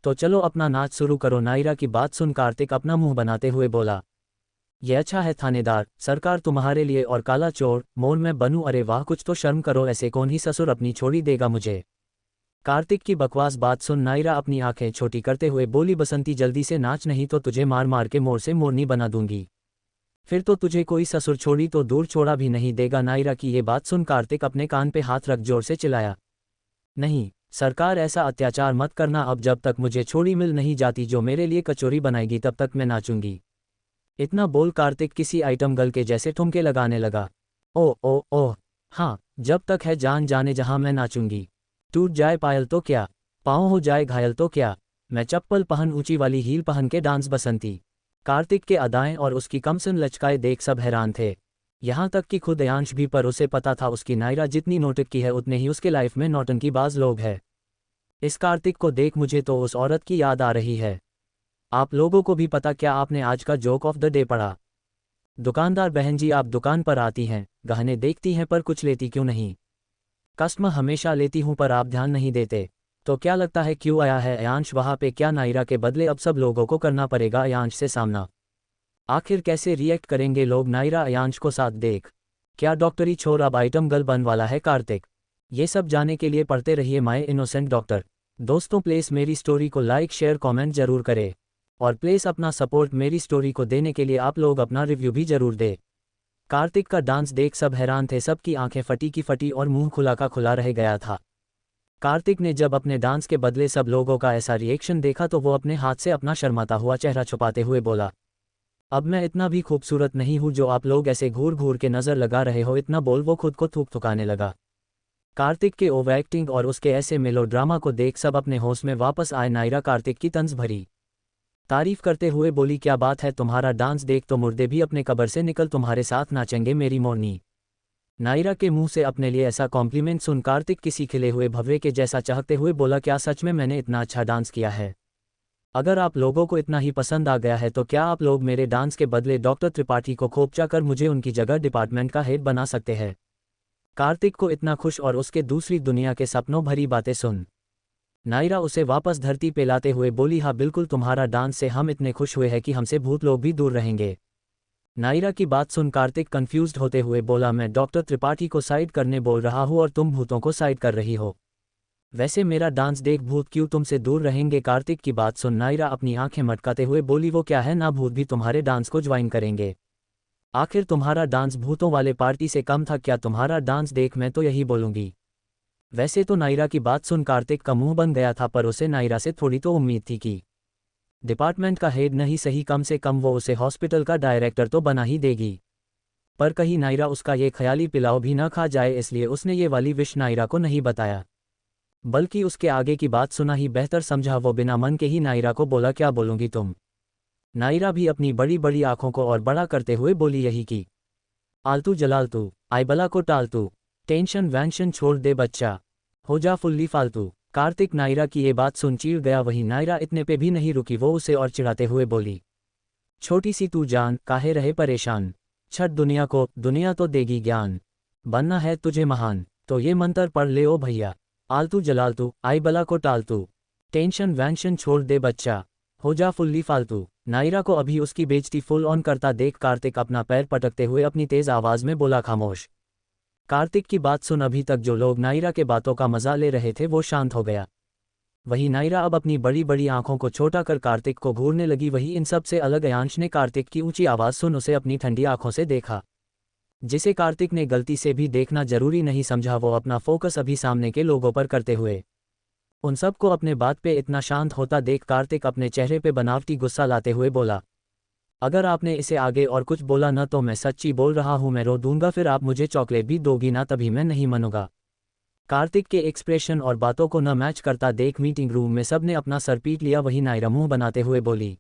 तो चलो अपना नाच शुरू करो। नायरा की बात सुन कार्तिक अपना मुंह बनाते हुए बोला, ये अच्छा है थानेदार, सरकार तुम्हारे लिए और काला चोर मोर मैं बनूं? अरे वाह, कुछ तो शर्म करो, ऐसे कौन ही ससुर अपनी छोड़ी देगा मुझे। कार्तिक की बकवास बात सुन नायरा अपनी आंखें छोटी करते हुए बोली, बसंती जल्दी से नाच, नहीं तो तुझे मार मार के मोर से मोरनी बना दूंगी, फिर तो तुझे कोई ससुर छोड़ी तो दूर छोड़ा भी नहीं देगा। नायरा की ये बात सुन कार्तिक अपने कान पे हाथ रख जोर से चिल्लाया, नहीं सरकार, ऐसा अत्याचार मत करना, अब जब तक मुझे छोड़ी मिल नहीं जाती जो मेरे लिए कचौरी बनाएगी तब तक मैं नाचूंगी। इतना बोल कार्तिक किसी आइटम गर्ल के जैसे ठुमके लगाने लगा। ओ ओ ओ हाँ, जब तक है जान जाने जहां मैं नाचूंगी, टूट जाए पायल तो क्या, पाँव हो जाए घायल तो क्या, मैं चप्पल पहन ऊंची वाली हील पहन के डांस बसंती, कार्तिक के अदाएं और उसकी कमसन लचकाए देख सब हैरान थे, यहाँ तक कि खुद अयांश भी। पर उसे पता था उसकी नायरा जितनी नौटंकी है उतने ही उसके लाइफ में नौटंकीबाज लोग हैं। इस कार्तिक को देख मुझे तो उस औरत की याद आ रही है। आप लोगों को भी पता क्या आपने आज का जोक ऑफ द डे पढ़ा? दुकानदार बहन जी, आप दुकान पर आती हैं, गहने देखती हैं पर कुछ लेती क्यों नहीं? कस्टमर हमेशा लेती हूं पर आप ध्यान नहीं देते। तो क्या लगता है क्यों आया है अयांश वहां पे? क्या नायरा के बदले अब सब लोगों को करना पड़ेगा अयांश से सामना? आखिर कैसे रिएक्ट करेंगे लोग नायरा अयांश को साथ देख? क्या डॉक्टरी छोर अब आइटम गर्ल बनने वाला है कार्तिक? ये सब जानने के लिए पढ़ते रहिए माय इनोसेंट डॉक्टर। दोस्तों प्लीज़ मेरी स्टोरी को लाइक शेयर कमेंट जरूर करें, और प्लीज़ अपना सपोर्ट मेरी स्टोरी को देने के लिए आप लोग अपना रिव्यू भी जरूर दें। कार्तिक का डांस देख सब हैरान थे, सबकी आंखें फटी की फटी और मुंह खुला का खुला रह गया था। कार्तिक ने जब अपने डांस के बदले सब लोगों का ऐसा रिएक्शन देखा तो वो अपने हाथ से अपना शर्माता हुआ चेहरा छुपाते हुए बोला, अब मैं इतना भी खूबसूरत नहीं हूँ जो आप लोग ऐसे घूर घूर के नज़र लगा रहे हो। इतना बोल वो खुद को थूक थुकाने लगा। कार्तिक के ओवर एक्टिंग और उसके ऐसे मेलोड्रामा को देख सब अपने होश में वापस आए। नायरा कार्तिक की तंज भरी तारीफ करते हुए बोली, क्या बात है, तुम्हारा डांस देख तो मुर्दे भी अपने कब्र से निकल तुम्हारे साथ नाचेंगे मेरी मोरनी। नायरा के मुंह से अपने लिए ऐसा कॉम्प्लीमेंट सुन कार्तिक किसी खिले हुए भव्य के जैसा चाहते हुए बोला, क्या सच में मैंने इतना अच्छा डांस किया है? अगर आप लोगों को इतना ही पसंद आ गया है तो क्या आप लोग मेरे डांस के बदले डॉक्टर त्रिपाठी को खोपचा कर मुझे उनकी जगह डिपार्टमेंट का हेड बना सकते हैं? कार्तिक को इतना खुश और उसके दूसरी दुनिया के सपनों भरी बातें सुन नायरा उसे वापस धरती पे लाते हुए बोली, हाँ बिल्कुल, तुम्हारा डांस से हम इतने खुश हुए हैं कि हमसे भूत लोग भी दूर रहेंगे। नायरा की बात सुन कार्तिक कंफ्यूज्ड होते हुए बोला, मैं डॉक्टर त्रिपाठी को साइड करने बोल रहा हूँ और तुम भूतों को साइड कर रही हो। वैसे मेरा डांस देख भूत क्यों तुमसे दूर रहेंगे? कार्तिक की बात सुन नायरा अपनी आंखें मटकाते हुए बोली, वो क्या है ना, भूत भी तुम्हारे डांस को ज्वाइन करेंगे। आखिर तुम्हारा डांस भूतों वाले पार्टी से कम था क्या? तुम्हारा डांस देख मैं तो यही बोलूंगी। वैसे तो नायरा की बात सुन कार्तिक का मुंह बन गया था, पर उसे नायरा से थोड़ी तो उम्मीद थी कि डिपार्टमेंट का हेड नहीं सही, कम से कम वो उसे हॉस्पिटल का डायरेक्टर तो बना ही देगी। पर कहीं नायरा उसका ये ख्याली पिलाव भी न खा जाए, इसलिए उसने ये वाली विश नायरा को नहीं बताया, बल्कि उसके आगे की बात सुना ही बेहतर समझा। वो बिना मन के ही नायरा को बोला, क्या बोलूंगी तुम? नायरा भी अपनी बड़ी बड़ी आंखों को और बड़ा करते हुए बोली, यही कि आलतू जलालतू आइबला को टालतू, टेंशन वैंशन छोड़ दे बच्चा, हो जा फुल्ली फालतू। कार्तिक नायरा की ये बात सुन चिढ़ गया, वही नायरा इतने पे भी नहीं रुकी, वो उसे और चिढ़ाते हुए बोली, छोटी सी तू जान, काहे रहे परेशान, छठ दुनिया को, दुनिया तो देगी ज्ञान, बनना है तुझे महान, तो ये मंत्र पढ़ ले ओ भैया, आलतू जलालतू आइबला को टालतू, टेंशन वैंशन छोड़ दे बच्चा, हो जा फुल्ली फालतू। नायरा को अभी उसकी बेइज्जती फुल ऑन करता देख कार्तिक अपना पैर पटकते हुए अपनी तेज आवाज में बोला, खामोश। कार्तिक की बात सुन अभी तक जो लोग नायरा के बातों का मजा ले रहे थे वो शांत हो गया। वही नायरा अब अपनी बड़ी बड़ी आंखों को छोटा कर कार्तिक को घूरने लगी। वही इन सब से अलग अयांश ने कार्तिक की ऊंची आवाज सुन उसे अपनी ठंडी आंखों से देखा, जिसे कार्तिक ने गलती से भी देखना जरूरी नहीं समझा। वो अपना फोकस अभी सामने के लोगों पर करते हुए उन सबको अपने बात पे इतना शांत होता देख कार्तिक अपने चेहरे पे बनावटी गुस्सा लाते हुए बोला, अगर आपने इसे आगे और कुछ बोला न तो मैं सच्ची बोल रहा हूं, मैं रो दूंगा, फिर आप मुझे चॉकलेट भी दोगी ना, तभी मैं नहीं मानूंगा। कार्तिक के एक्सप्रेशन और बातों को न मैच करता देख मीटिंग रूम में सबने अपना सर पीट लिया। वही नायरा मुंह बनाते हुए बोली,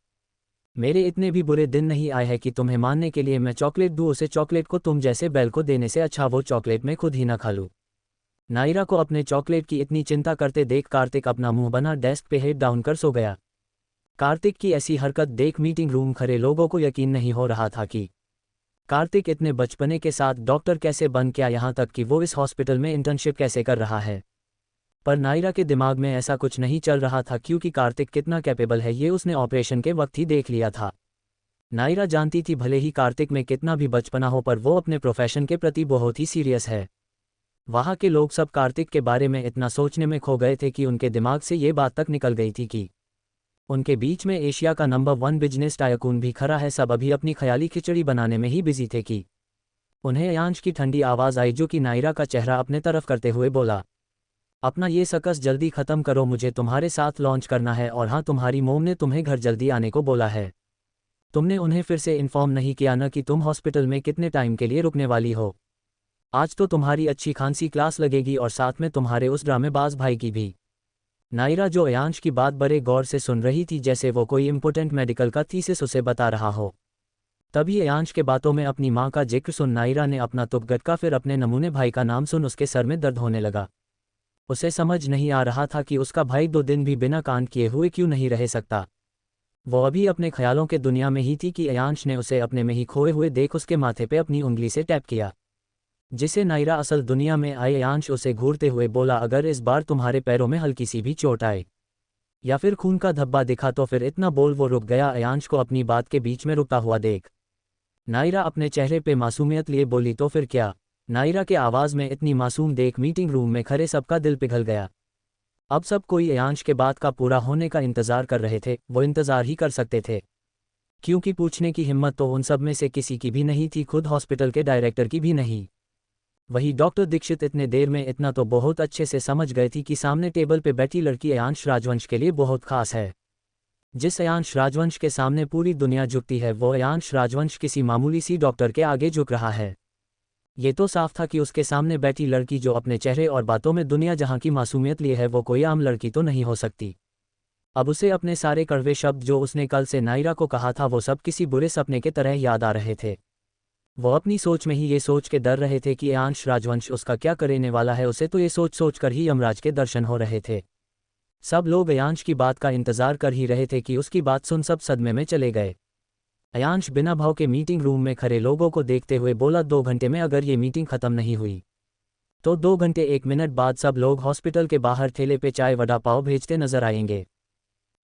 मेरे इतने भी बुरे दिन नहीं आए हैं कि तुम्हें मानने के लिए मैं चॉकलेट दूँ उसे। चॉकलेट को तुम जैसे बैल को देने से अच्छा वो चॉकलेट मैं खुद ही ना खा लूँ। नायरा को अपने चॉकलेट की इतनी चिंता करते देख कार्तिक अपना मुंह बना डेस्क पे हेड डाउन कर सो गया। कार्तिक की ऐसी हरकत देख मीटिंग रूम खड़े लोगों को यकीन नहीं हो रहा था कि कार्तिक इतने बचपने के साथ डॉक्टर कैसे बन गया, यहाँ तक कि वो इस हॉस्पिटल में इंटर्नशिप कैसे कर रहा है। पर नायरा के दिमाग में ऐसा कुछ नहीं चल रहा था, क्योंकि कार्तिक कितना कैपेबल है ये उसने ऑपरेशन के वक्त ही देख लिया था। नायरा जानती थी भले ही कार्तिक में कितना भी बचपना हो, पर वो अपने प्रोफेशन के प्रति बहुत ही सीरियस है। वहाँ के लोग सब कार्तिक के बारे में इतना सोचने में खो गए थे कि उनके दिमाग से ये बात तक निकल गई थी कि उनके बीच में एशिया का नंबर 1 बिजनेस टायकून भी खड़ा है। सब अभी अपनी ख्याली खिचड़ी बनाने में ही बिजी थे कि उन्हें अयांश की ठंडी आवाज़ आई, जो कि नायरा का चेहरा अपने तरफ करते हुए बोला, अपना ये सकस जल्दी ख़त्म करो, मुझे तुम्हारे साथ लॉन्च करना है। और हाँ, तुम्हारी मोम ने तुम्हें घर जल्दी आने को बोला है। तुमने उन्हें फिर से इन्फॉर्म नहीं किया ना कि तुम हॉस्पिटल में कितने टाइम के लिए रुकने वाली हो। आज तो तुम्हारी अच्छी खांसी क्लास लगेगी और साथ में तुम्हारे उस ड्रामेबाज भाई की भी। नायरा जो अयांश की बात बड़े गौर से सुन रही थी, जैसे वो कोई इम्पोर्टेंट मेडिकल का थीसिस उसे बता रहा हो। तभी अयांश के बातों में अपनी माँ का जिक्र सुन नायरा ने अपना तुप गटका, फिर अपने नमूने भाई का नाम सुन उसके सर में दर्द होने लगा। उसे समझ नहीं आ रहा था कि उसका भाई 2 दिन भी बिना कांड किए हुए क्यों नहीं रह सकता। वो अभी अपने ख्यालों के दुनिया में ही थी कि अयांश ने उसे अपने में ही खोए हुए देख उसके माथे पे अपनी उंगली से टैप किया, जिसे नायरा असल दुनिया में आए। अयांश उसे घूरते हुए बोला, अगर इस बार तुम्हारे पैरों में हल्की सी भी चोट आए या फिर खून का धब्बा दिखा तो फिर। इतना बोल वो रुक गया, अयांश को अपनी बात के बीच में रुकता हुआ देख नायरा अपने चेहरे पे मासूमियत लिए बोली, तो फिर क्या। नायरा के आवाज़ में इतनी मासूम देख मीटिंग रूम में खड़े सबका दिल पिघल गया। अब सब कोई अयांश के बात का पूरा होने का इंतज़ार कर रहे थे। वो इंतज़ार ही कर सकते थे, क्योंकि पूछने की हिम्मत तो उन सब में से किसी की भी नहीं थी, खुद हॉस्पिटल के डायरेक्टर की भी नहीं। वही डॉक्टर दीक्षित इतने देर में इतना तो बहुत अच्छे से समझ गए थी कि सामने टेबल पे बैठी लड़की अयांश राजवंश के लिए बहुत खास है। जिस अयांश राजवंश के सामने पूरी दुनिया झुकती है, वो अयांश राजवंश किसी मामूली सी डॉक्टर के आगे झुक रहा है। ये तो साफ था कि उसके सामने बैठी लड़की जो अपने चेहरे और बातों में दुनिया जहां की मासूमियत लिए है, वो कोई आम लड़की तो नहीं हो सकती। अब उसे अपने सारे कड़वे शब्द जो उसने कल से नायरा को कहा था, वो सब किसी बुरे सपने के तरह याद आ रहे थे। वो अपनी सोच में ही ये सोच के डर रहे थे कि अयांश राजवंश उसका क्या करने वाला है। उसे तो ये सोच सोच कर ही यमराज के दर्शन हो रहे थे। सब लोग अयांश की बात का इंतजार कर ही रहे थे कि उसकी बात सुन सब सदमे में चले गए। अयांश बिना भाव के मीटिंग रूम में खड़े लोगों को देखते हुए बोला, 2 घंटे में अगर ये मीटिंग खत्म नहीं हुई तो 2 घंटे 1 मिनट बाद सब लोग हॉस्पिटल के बाहर ठेले पे चाय वड़ा पाव भेजते नजर आएंगे।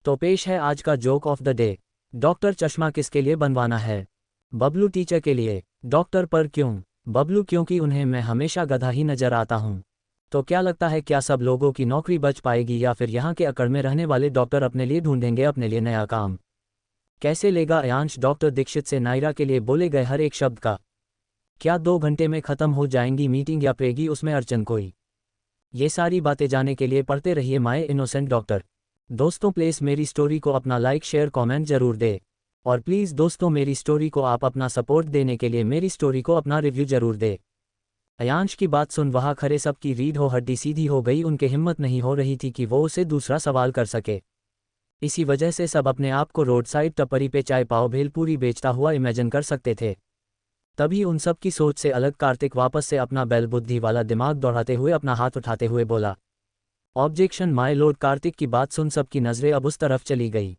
तो पेश है आज का joke of the day. Doctor चश्मा किसके लिए बनवाना है? बबलू टीचर के लिए। डॉक्टर पर क्यों? बबलू, क्योंकि उन्हें मैं हमेशा गधा ही नजर आता हूँ। तो क्या लगता है, क्या सब लोगों की नौकरी बच पाएगी या फिर यहाँ के अकड़ में रहने वाले डॉक्टर अपने लिए ढूंढेंगे अपने लिए नया काम? कैसे लेगा अयांश डॉक्टर दीक्षित से नायरा के लिए बोले गए हर एक शब्द का? क्या 2 घंटे में खत्म हो जाएंगी मीटिंग या पड़ेगी उसमें अड़चन कोई? ये सारी बातें जानने के लिए पढ़ते रहिए माय इनोसेंट डॉक्टर। दोस्तों प्लीज़ मेरी स्टोरी को अपना लाइक शेयर कमेंट जरूर दे, और प्लीज़ दोस्तों मेरी स्टोरी को आप अपना सपोर्ट देने के लिए मेरी स्टोरी को अपना रिव्यू जरूर दे। अयांश की बात सुन वहाँ खड़े सबकी रीढ़ हो हड्डी सीधी हो गई। उनके हिम्मत नहीं हो रही थी कि वो उसे दूसरा सवाल कर सके। इसी वजह से सब अपने आप को रोड साइड टपरी पे चाय पाव भेलपूरी बेचता हुआ इमेजिन कर सकते थे। तभी उन सब की सोच से अलग कार्तिक वापस से अपना बैल बुद्धि वाला दिमाग दौड़ाते हुए अपना हाथ उठाते हुए बोला, ऑब्जेक्शन माय लॉर्ड। कार्तिक की बात सुन सबकी नज़रें अब उस तरफ चली गई।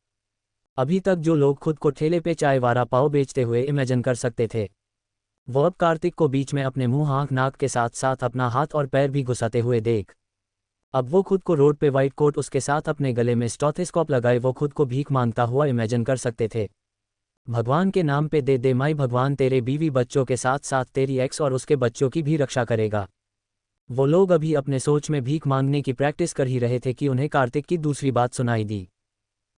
अभी तक जो लोग खुद को ठेले पे चाय वाला पाव बेचते हुए इमेजिन कर सकते थे, वो अब कार्तिक को बीच में अपने मुंह आंख नाक के साथ साथ अपना हाथ और पैर भी घुसाते हुए देख। अब वो खुद को रोड पे वाइट कोट उसके साथ अपने गले में स्टोथोस्कोप लगाए वो खुद को भीख मांगता हुआ इमेजिन कर सकते थे। भगवान के नाम पे दे दे माई, भगवान तेरे बीवी बच्चों के साथ साथ तेरी एक्स और उसके बच्चों की भी रक्षा करेगा। वो लोग अभी अपने सोच में भीख मांगने की प्रैक्टिस कर ही रहे थे कि उन्हें कार्तिक की दूसरी बात सुनाई दी।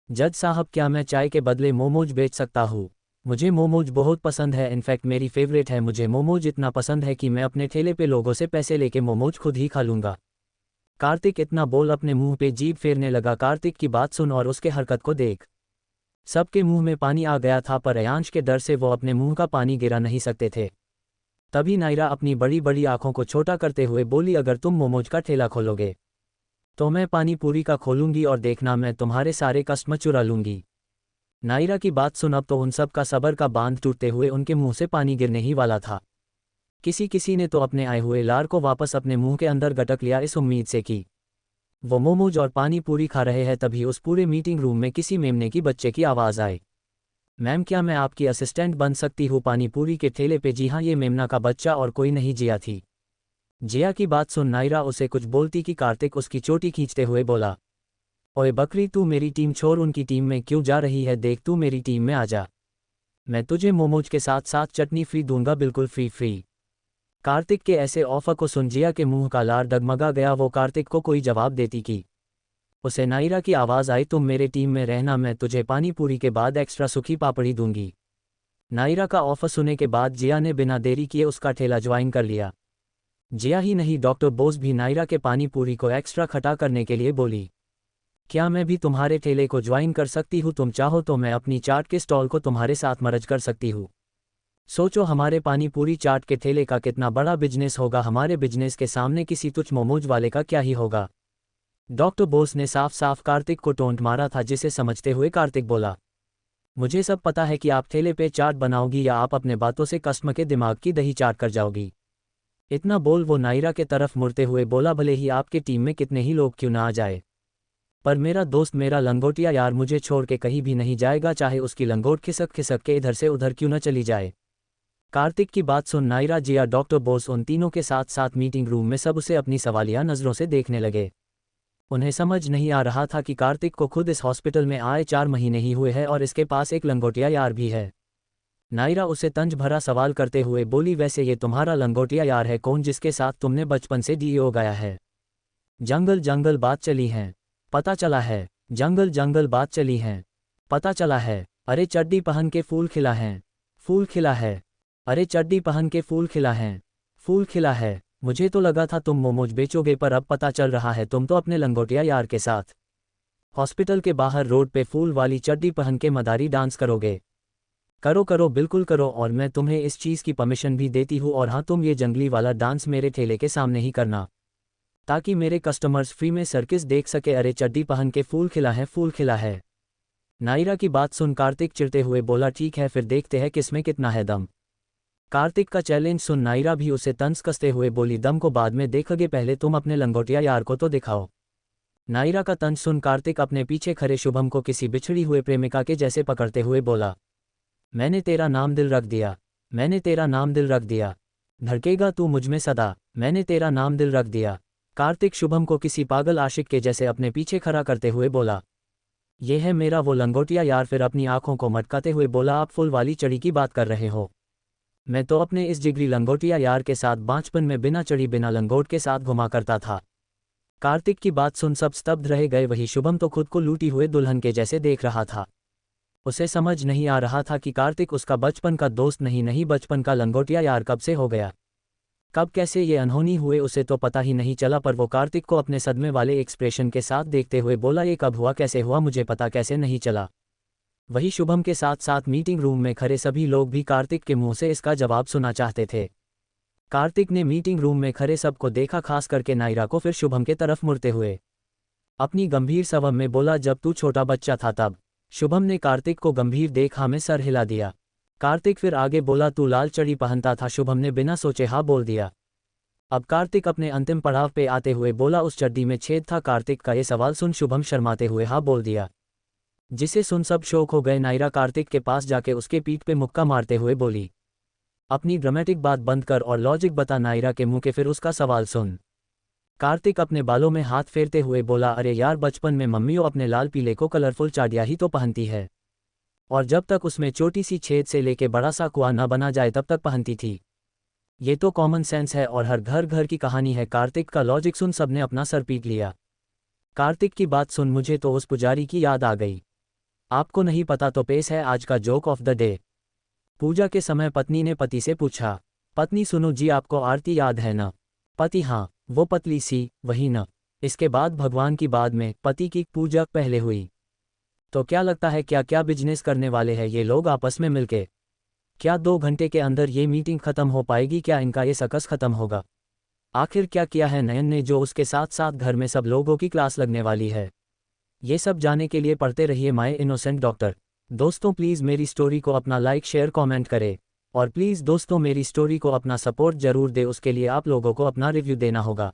जज साहब, क्या मैं चाय के बदले मोमोज बेच सकता हूँ? मुझे मोमोज बहुत पसंद है, इनफैक्ट मेरी फेवरेट है। मुझे मोमोज इतना पसंद है कि मैं अपने ठेले पे लोगों से पैसे लेके मोमोज खुद ही खा लूँगा। कार्तिक इतना बोल अपने मुंह पे जीभ फेरने लगा। कार्तिक की बात सुन और उसके हरकत को देख सबके मुंह में पानी आ गया था, पर अयांश के डर से वो अपने मुंह का पानी गिरा नहीं सकते थे। तभी नायरा अपनी बड़ी बड़ी आंखों को छोटा करते हुए बोली, अगर तुम मोमोज का ठेला खोलोगे तो मैं पानी पूरी का खोलूंगी और देखना मैं तुम्हारे सारे कस्टमर चुरा लूंगी। नायरा की बात सुन अब तो उन सब का सबर का बांध टूटते हुए उनके मुंह से पानी गिरने ही वाला था। किसी किसी ने तो अपने आए हुए लार को वापस अपने मुंह के अंदर गटक लिया इस उम्मीद से कि वो मोमोज और पानी पूरी खा रहे हैं। तभी उस पूरे मीटिंग रूम में किसी मेमने की बच्चे की आवाज़ आई, मैम क्या मैं आपकी असिस्टेंट बन सकती हूँ पानी पूरी के ठेले पे? जी हाँ, ये मेमना का बच्चा और कोई नहीं, जिया थी। जिया की बात सुन नायरा उसे कुछ बोलती कि कार्तिक उसकी चोटी खींचते हुए बोला, ओए बकरी, तू मेरी टीम छोड़ उनकी टीम में क्यों जा रही है? देख तू मेरी टीम में आ जा, मैं तुझे मोमोज के साथ साथ चटनी फ्री दूंगा, बिल्कुल फ्री फ्री। कार्तिक के ऐसे ऑफर को सुन जिया के मुंह का लार डगमगा गया। वो कार्तिक को कोई जवाब देती कि उसे नायरा की आवाज़ आई, तुम मेरे टीम में रहना, मैं तुझे पानी पूरी के बाद एक्स्ट्रा सूखी पापड़ी दूंगी। नायरा का ऑफर सुनने के बाद जिया ने बिना देरी किए उसका ठेला ज्वाइन कर लिया। जिया ही नहीं, डॉक्टर बोस भी नायरा के पानी पूरी को एक्स्ट्रा खटा करने के लिए बोली, क्या मैं भी तुम्हारे ठेले को ज्वाइन कर सकती हूँ? तुम चाहो तो मैं अपनी चाट के स्टॉल को तुम्हारे साथ मर्ज कर सकती हूँ। सोचो हमारे पानी पूरी चाट के ठेले का कितना बड़ा बिजनेस होगा, हमारे बिजनेस के सामने किसी तुच्छ मोमोज वाले का क्या ही होगा। डॉक्टर बोस ने साफ साफ कार्तिक को टोंट मारा था, जिसे समझते हुए कार्तिक बोला, मुझे सब पता है कि आप ठेले पे चाट बनाओगी या आप अपने बातों से कस्टमर के दिमाग की दही चाट कर जाओगी। इतना बोल वो नायरा के तरफ मुड़ते हुए बोला, भले ही आपके टीम में कितने ही लोग क्यों ना आ जाए, पर मेरा दोस्त, मेरा लंगोटिया यार मुझे छोड़ के कहीं भी नहीं जाएगा, चाहे उसकी लंगोट खिसक खिसक के इधर से उधर क्यों न चली जाए। कार्तिक की बात सुन नायरा, जिया, डॉक्टर बोस उन तीनों के साथ साथ मीटिंग रूम में सब उसे अपनी सवालिया नज़रों से देखने लगे। उन्हें समझ नहीं आ रहा था कि कार्तिक को खुद इस हॉस्पिटल में आए 4 महीने ही हुए हैं और इसके पास एक लंगोटिया यार भी है। नायरा उसे तंज भरा सवाल करते हुए बोली, वैसे ये तुम्हारा लंगोटिया यार है कौन, जिसके साथ तुमने बचपन से डीओ गाया है? जंगल जंगल बात चली है, पता चला है। जंगल जंगल बात चली है, पता चला है। अरे चड्डी पहन के फूल खिला है, फूल खिला है। अरे चड्डी पहन के फूल खिला है, फूल खिला है। मुझे तो लगा था तुम मोमोज बेचोगे, पर अब पता चल रहा है तुम तो अपने लंगोटिया यार के साथ हॉस्पिटल के बाहर रोड पे फूल वाली चड्डी पहन के मदारी डांस करोगे। करो करो, बिल्कुल करो, और मैं तुम्हें इस चीज़ की परमिशन भी देती हूँ। और हाँ, तुम ये जंगली वाला डांस मेरे ठेले के सामने ही करना, ताकि मेरे कस्टमर्स फ्री में सर्किस देख सके। अरे चड्डी पहन के फूल खिला है, फूल खिला है। नायरा की बात सुन कार्तिक चिढ़ते हुए बोला, ठीक है फिर देखते हैं किसमें कितना है दम। कार्तिक का चैलेंज सुन नायरा भी उसे तंज कसते हुए बोली, दम को बाद में देखोगे, पहले तुम अपने लंगोटिया यार को तो दिखाओ। नायरा का तंज सुन कार्तिक अपने पीछे खड़े शुभम को किसी बिछड़ी हुए प्रेमिका के जैसे पकड़ते हुए बोला, मैंने तेरा नाम दिल रख दिया, मैंने तेरा नाम दिल रख दिया। धड़केगा तू मुझमें सदा, मैंने तेरा नाम दिल रख दिया। कार्तिक शुभम को किसी पागल आशिक के जैसे अपने पीछे खड़ा करते हुए बोला, ये है मेरा वो लंगोटिया यार। फिर अपनी आंखों को मटकाते हुए बोला, आप फुल वाली चढ़ी की बात कर रहे हो? मैं तो अपने इस जिगरी लंगोटिया यार के साथ बचपन में बिना चढ़ी बिना लंगोट के साथ घुमा करता था। कार्तिक की बात सुन सब स्तब्ध रह गए। वही शुभम तो खुद को लूटी हुए दुल्हन के जैसे देख रहा था। उसे समझ नहीं आ रहा था कि कार्तिक उसका बचपन का दोस्त नहीं बचपन का लंगोटिया यार कब से हो गया, कब कैसे ये अनहोनी हुए उसे तो पता ही नहीं चला। पर वो कार्तिक को अपने सदमे वाले एक्सप्रेशन के साथ देखते हुए बोला, ये कब हुआ, कैसे हुआ, मुझे पता कैसे नहीं चला। वही शुभम के साथ साथ मीटिंग रूम में खड़े सभी लोग भी कार्तिक के मुंह से इसका जवाब सुनना चाहते थे। कार्तिक ने मीटिंग रूम में खड़े सबको देखा, खास करके नायरा को, फिर शुभम के तरफ मुड़ते हुए अपनी गंभीर स्वर में बोला, जब तू छोटा बच्चा था तब। शुभम ने कार्तिक को गंभीर देखा में सर हिला दिया। कार्तिक फिर आगे बोला, तू लाल चढ़ी पहनता था। शुभम ने बिना सोचे हाँ बोल दिया। अब कार्तिक अपने अंतिम पड़ाव पे आते हुए बोला, उस चड्डी में छेद था। कार्तिक का ये सवाल सुन शुभम शर्माते हुए हाँ बोल दिया, जिसे सुन सब शौक हो गए। नायरा कार्तिक के पास जाके उसके पीठ पे मुक्का मारते हुए बोली, अपनी ड्रामेटिक बात बंद कर और लॉजिक बता नायरा के मुंह के, फिर उसका सवाल सुन। कार्तिक अपने बालों में हाथ फेरते हुए बोला, अरे यार बचपन में मम्मियों अपने लाल पीले को कलरफुल चाड़िया ही तो पहनती है, और जब तक उसमें छोटी सी छेद से लेके बड़ा सा कुआं न बना जाए तब तक पहनती थी। ये तो कॉमन सेंस है और हर घर घर की कहानी है। कार्तिक का लॉजिक सुन सबने अपना सर पीट लिया। कार्तिक की बात सुन मुझे तो उस पुजारी की याद आ गई। आपको नहीं पता तो पेश है आज का जोक ऑफ द डे। पूजा के समय पत्नी ने पति से पूछा, पत्नी सुनो जी, आपको आरती याद है न? पति, हाँ वो पतली सी वही न। इसके बाद भगवान की बाद में पति की पूजा पहले हुई। तो क्या लगता है क्या क्या बिजनेस करने वाले हैं ये लोग आपस में मिलके? क्या 2 घंटे के अंदर ये मीटिंग खत्म हो पाएगी? क्या इनका ये सकस खत्म होगा? आखिर क्या किया है नयन ने जो उसके साथ साथ घर में सब लोगों की क्लास लगने वाली है? ये सब जानने के लिए पढ़ते रहिए माय इनोसेंट डॉक्टर। दोस्तों प्लीज़ मेरी स्टोरी को अपना लाइक शेयर कमेंट करें, और प्लीज़ दोस्तों मेरी स्टोरी को अपना सपोर्ट जरूर दे, उसके लिए आप लोगों को अपना रिव्यू देना होगा।